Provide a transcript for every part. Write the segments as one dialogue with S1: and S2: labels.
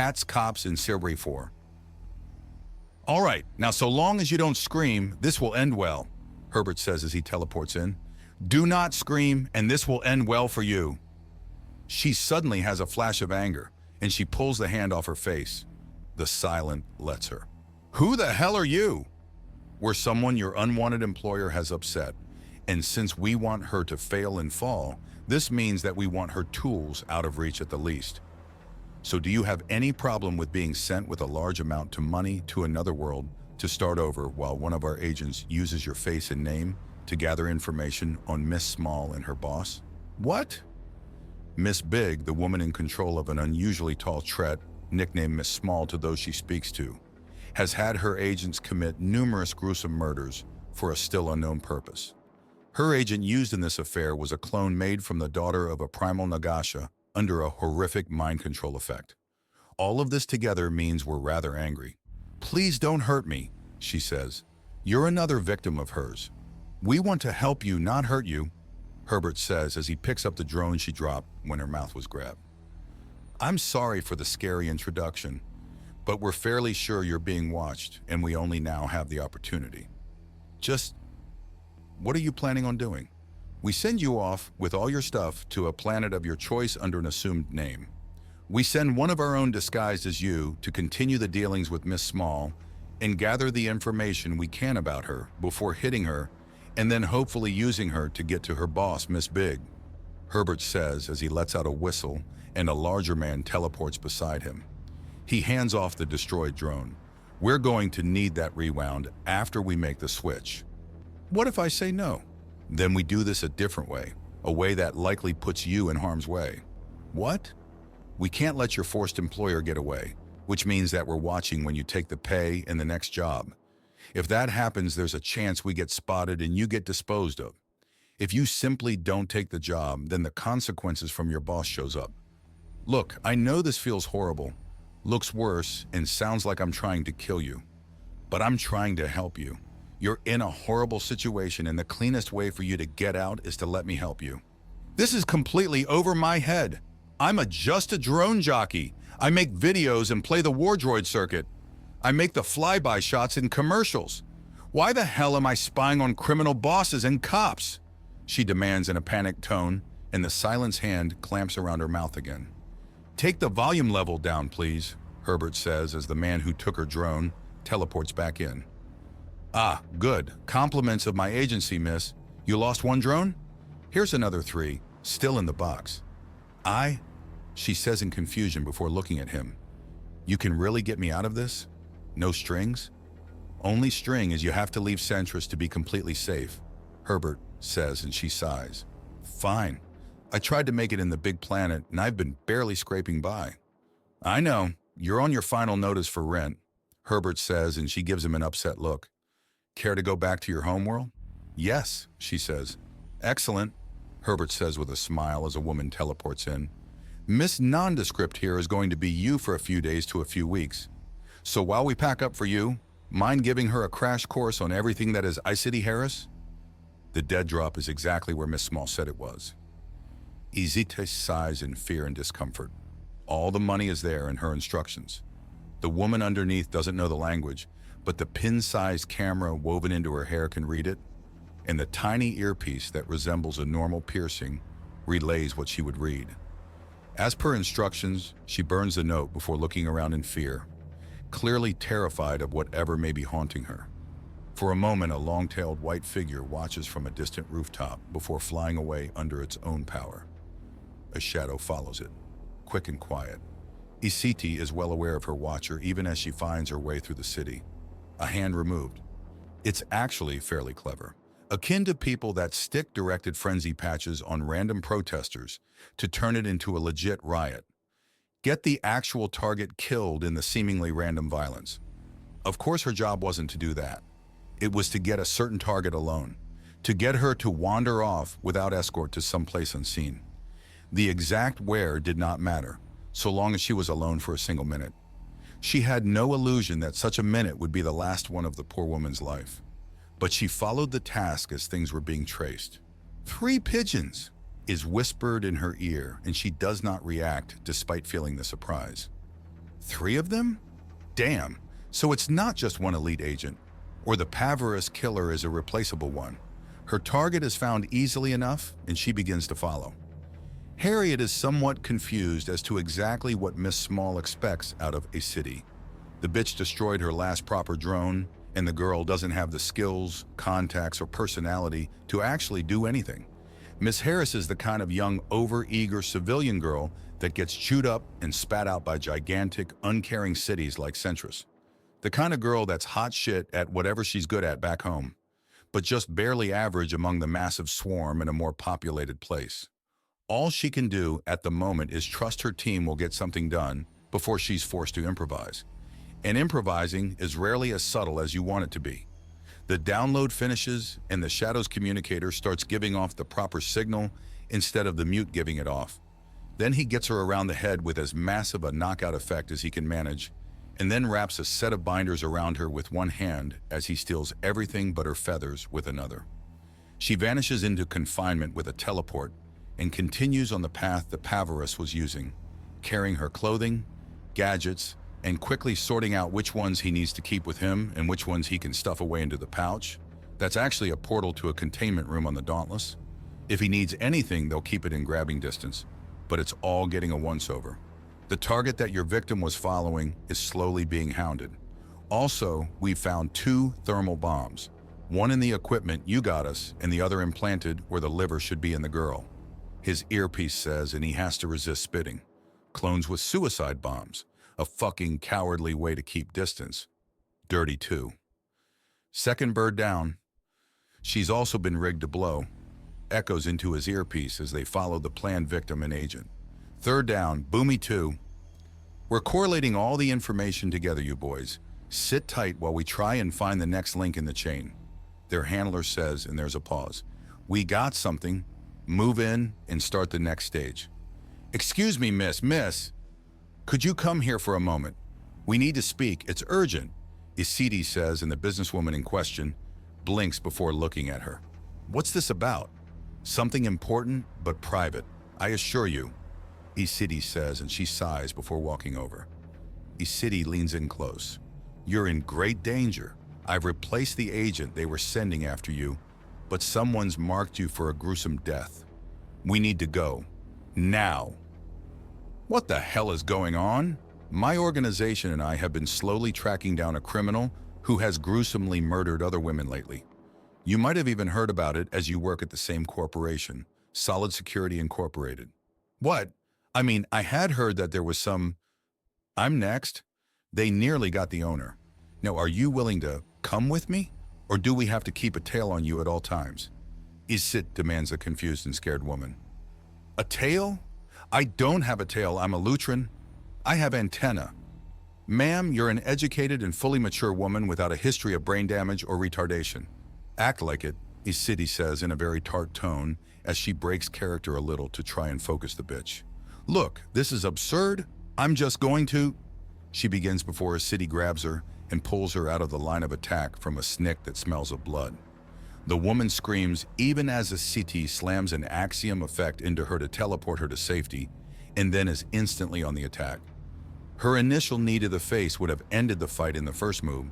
S1: Cats, cops, and Silbury 4. All right, now so long as you don't scream, this will end well, Herbert says as he teleports in. Do not scream, and this will end well for you. She suddenly has a flash of anger, and she pulls the hand off her face. The silent lets her. Who the hell are you? We're someone your unwanted employer has upset, and since we want her to fail and fall, this means that we want her tools out of reach at the least. So do you have any problem with being sent with a large amount of money to another world to start over while one of our agents uses your face and name to gather information on Miss Small and her boss? What? Miss Big, the woman in control of an unusually tall tret, nicknamed Miss Small to those she speaks to, has had her agents commit numerous gruesome murders for a still unknown purpose. Her agent used in this affair was a clone made from the daughter of a primal Nagasha under a horrific mind control effect. All of this together means we're rather angry. Please don't hurt me, she says. You're another victim of hers. We want to help you, not hurt you, Herbert says as he picks up the drone she dropped when her mouth was grabbed. I'm sorry for the scary introduction, but we're fairly sure you're being watched and we only now have the opportunity. Just, what are you planning on doing? We send you off with all your stuff to a planet of your choice under an assumed name. We send one of our own disguised as you to continue the dealings with Miss Small and gather the information we can about her before hitting her and then hopefully using her to get to her boss, Miss Big, Herbert says as he lets out a whistle and a larger man teleports beside him. He hands off the destroyed drone. We're going to need that rewound after we make the switch. What if I say no? Then we do this a different way, a way that likely puts you in harm's way. What? We can't let your forced employer get away, which means that we're watching when you take the pay and the next job. If that happens, there's a chance we get spotted and you get disposed of. If you simply don't take the job, then the consequences from your boss shows up. Look, I know this feels horrible, looks worse, and sounds like I'm trying to kill you, but I'm trying to help you. You're in a horrible situation and the cleanest way for you to get out is to let me help you. This is completely over my head. I'm just a drone jockey. I make videos and play the war droid circuit. I make the flyby shots in commercials. Why the hell am I spying on criminal bosses and cops? She demands in a panicked tone, and the silence hand clamps around her mouth again. Take the volume level down, please, Herbert says as the man who took her drone teleports back in. Ah, good. Compliments of my agency, miss. You lost one drone? Here's another 3, still in the box. She says in confusion before looking at him. You can really get me out of this? No strings? Only string is you have to leave Centris to be completely safe, Herbert says, and she sighs. Fine. I tried to make it in the big planet and I've been barely scraping by. I know. You're on your final notice for rent, Herbert says, and she gives him an upset look. Care to go back to your homeworld? Yes, she says. Excellent, Herbert says with a smile as a woman teleports in. Miss Nondescript here is going to be you for a few days to a few weeks. So while we pack up for you, mind giving her a crash course on everything that is Icity Harris? The dead drop is exactly where Miss Small said it was. Izite sighs in fear and discomfort. All the money is there in her instructions. The woman underneath doesn't know the language, but the pin-sized camera woven into her hair can read it, and the tiny earpiece that resembles a normal piercing relays what she would read. As per instructions, she burns the note before looking around in fear, clearly terrified of whatever may be haunting her. For a moment, a long-tailed white figure watches from a distant rooftop before flying away under its own power. A shadow follows it, quick and quiet. Isiti is well aware of her watcher even as she finds her way through the city. A hand removed. It's actually fairly clever, akin to people that stick directed frenzy patches on random protesters to turn it into a legit riot. Get the actual target killed in the seemingly random violence. Of course, her job wasn't to do that. It was to get a certain target alone, to get her to wander off without escort to someplace unseen. The exact where did not matter, so long as she was alone for a single minute. She had no illusion that such a minute would be the last one of the poor woman's life. But she followed the task as things were being traced. 3 pigeons is whispered in her ear, and she does not react despite feeling the surprise. 3 of them? Damn, so it's not just one elite agent, or the Pavarus killer is a replaceable one. Her target is found easily enough, and she begins to follow. Harriet is somewhat confused as to exactly what Miss Small expects out of a city. The bitch destroyed her last proper drone, and the girl doesn't have the skills, contacts, or personality to actually do anything. Miss Harris is the kind of young, over-eager civilian girl that gets chewed up and spat out by gigantic, uncaring cities like Centris. The kind of girl that's hot shit at whatever she's good at back home, but just barely average among the massive swarm in a more populated place. All she can do at the moment is trust her team will get something done before she's forced to improvise. And improvising is rarely as subtle as you want it to be. The download finishes and the Shadows communicator starts giving off the proper signal instead of the mute giving it off. Then he gets her around the head with as massive a knockout effect as he can manage, and then wraps a set of binders around her with one hand as he steals everything but her feathers with another. She vanishes into confinement with a teleport and continues on the path the Pavarus was using, carrying her clothing, gadgets, and quickly sorting out which ones he needs to keep with him and which ones he can stuff away into the pouch. That's actually a portal to a containment room on the Dauntless. If he needs anything, they'll keep it in grabbing distance, but it's all getting a once-over. The target that your victim was following is slowly being hounded. Also, we found 2 thermal bombs, one in the equipment you got us and the other implanted where the liver should be in the girl. His earpiece says, and he has to resist spitting. Clones with suicide bombs. A fucking cowardly way to keep distance. Dirty too. Second bird down. She's also been rigged to blow. Echoes into his earpiece as they follow the planned victim and agent. Third down, boomy 2. We're correlating all the information together, you boys. Sit tight while we try and find the next link in the chain. Their handler says, and there's a pause. We got something. Move in and start the next stage. Excuse me, miss. Could you come here for a moment? We need to speak. It's urgent, Isidi says, and the businesswoman in question blinks before looking at her. What's this about? Something important, but private, I assure you, Isidi says, and she sighs before walking over. Isidi leans in close. You're in great danger. I've replaced the agent they were sending after you, but someone's marked you for a gruesome death. We need to go. Now. What the hell is going on? My organization and I have been slowly tracking down a criminal who has gruesomely murdered other women lately. You might have even heard about it as you work at the same corporation, Solid Security Incorporated. What? I mean, I had heard that there was some... I'm next. They nearly got the owner. Now, are you willing to come with me? Or do we have to keep a tail on you at all times? Isit demands a confused and scared woman. A tail? I don't have a tail, I'm a Lutrin. I have antenna. Ma'am, you're an educated and fully mature woman without a history of brain damage or retardation. Act like it, Isidi says in a very tart tone as she breaks character a little to try and focus the bitch. Look, this is absurd. I'm just going to... She begins before Isidi grabs her and pulls her out of the line of attack from a snick that smells of blood. The woman screams even as Isidi slams an axiom effect into her to teleport her to safety, and then is instantly on the attack. Her initial knee to the face would have ended the fight in the first move,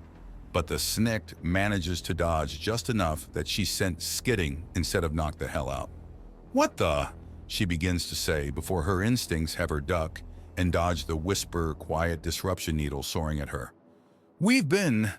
S1: but the snicked manages to dodge just enough that she's sent skidding instead of knocked the hell out. What the? She begins to say before her instincts have her duck and dodge the whisper, quiet disruption needle soaring at her. We've been...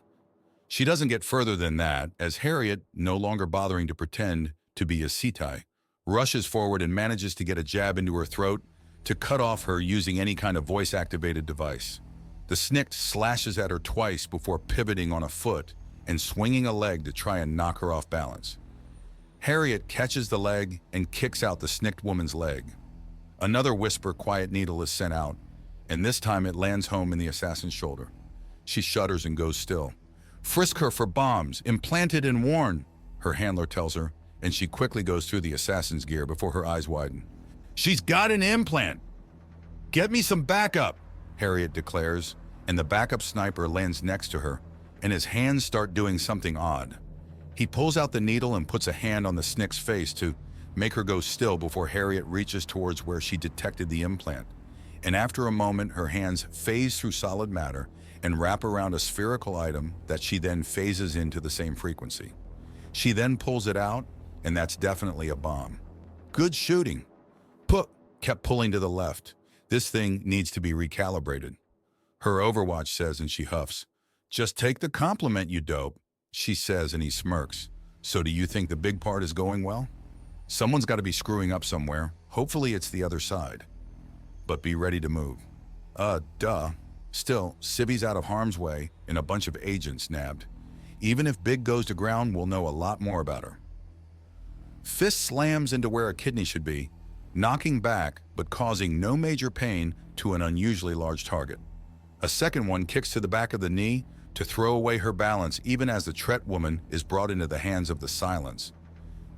S1: She doesn't get further than that, as Harriet, no longer bothering to pretend to be a Sitai, rushes forward and manages to get a jab into her throat to cut off her using any kind of voice-activated device. The snicked slashes at her twice before pivoting on a foot and swinging a leg to try and knock her off balance. Harriet catches the leg and kicks out the snicked woman's leg. Another whisper, quiet needle is sent out, and this time it lands home in the assassin's shoulder. She shudders and goes still. Frisk her for bombs, implanted and worn, her handler tells her, and she quickly goes through the assassin's gear before her eyes widen. She's got an implant! Get me some backup, Harriet declares, and the backup sniper lands next to her, and his hands start doing something odd. He pulls out the needle and puts a hand on the snick's face to make her go still before Harriet reaches towards where she detected the implant. and after a moment her hands phase through solid matter and wrap around a spherical item that she then phases into the same frequency. She then pulls it out, and that's definitely a bomb. Good shooting. Puck kept pulling to the left. This thing needs to be recalibrated. Her Overwatch says, and she huffs. Just take the compliment, you dope, she says, and he smirks. So do you think the big part is going well? Someone's got to be screwing up somewhere. Hopefully it's the other side. But be ready to move. Duh. Still, Civvy's out of harm's way and a bunch of agents nabbed. Even if Big goes to ground, we'll know a lot more about her. Fist slams into where a kidney should be, knocking back but causing no major pain to an unusually large target. A second one kicks to the back of the knee to throw away her balance even as the Tret woman is brought into the hands of the Silence.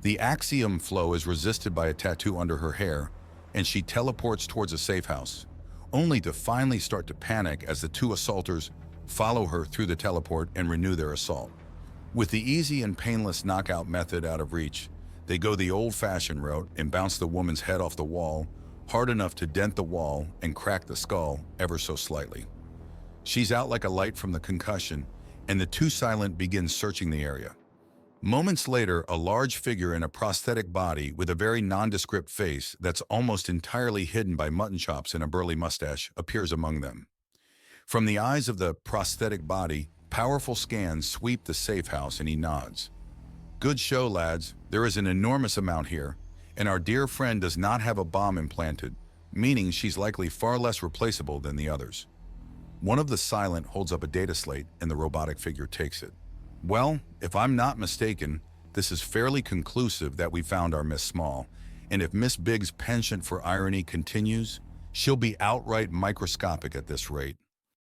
S1: The axiom flow is resisted by a tattoo under her hair, and she teleports towards a safe house, only to finally start to panic as the two assaulters follow her through the teleport and renew their assault. With the easy and painless knockout method out of reach, they go the old-fashioned route and bounce the woman's head off the wall, hard enough to dent the wall and crack the skull ever so slightly. She's out like a light from the concussion, and the two Silent begin searching the area. Moments later, a large figure in a prosthetic body with a very nondescript face that's almost entirely hidden by mutton chops and a burly mustache appears among them. From the eyes of the prosthetic body, powerful scans sweep the safe house, and he nods. Good show, lads. There is an enormous amount here, and our dear friend does not have a bomb implanted, meaning she's likely far less replaceable than the others. One of the Silent holds up a data slate, and the robotic figure takes it. Well, if I'm not mistaken, this is fairly conclusive that we found our Miss Small, and if Miss Big's penchant for irony continues, she'll be outright microscopic at this rate.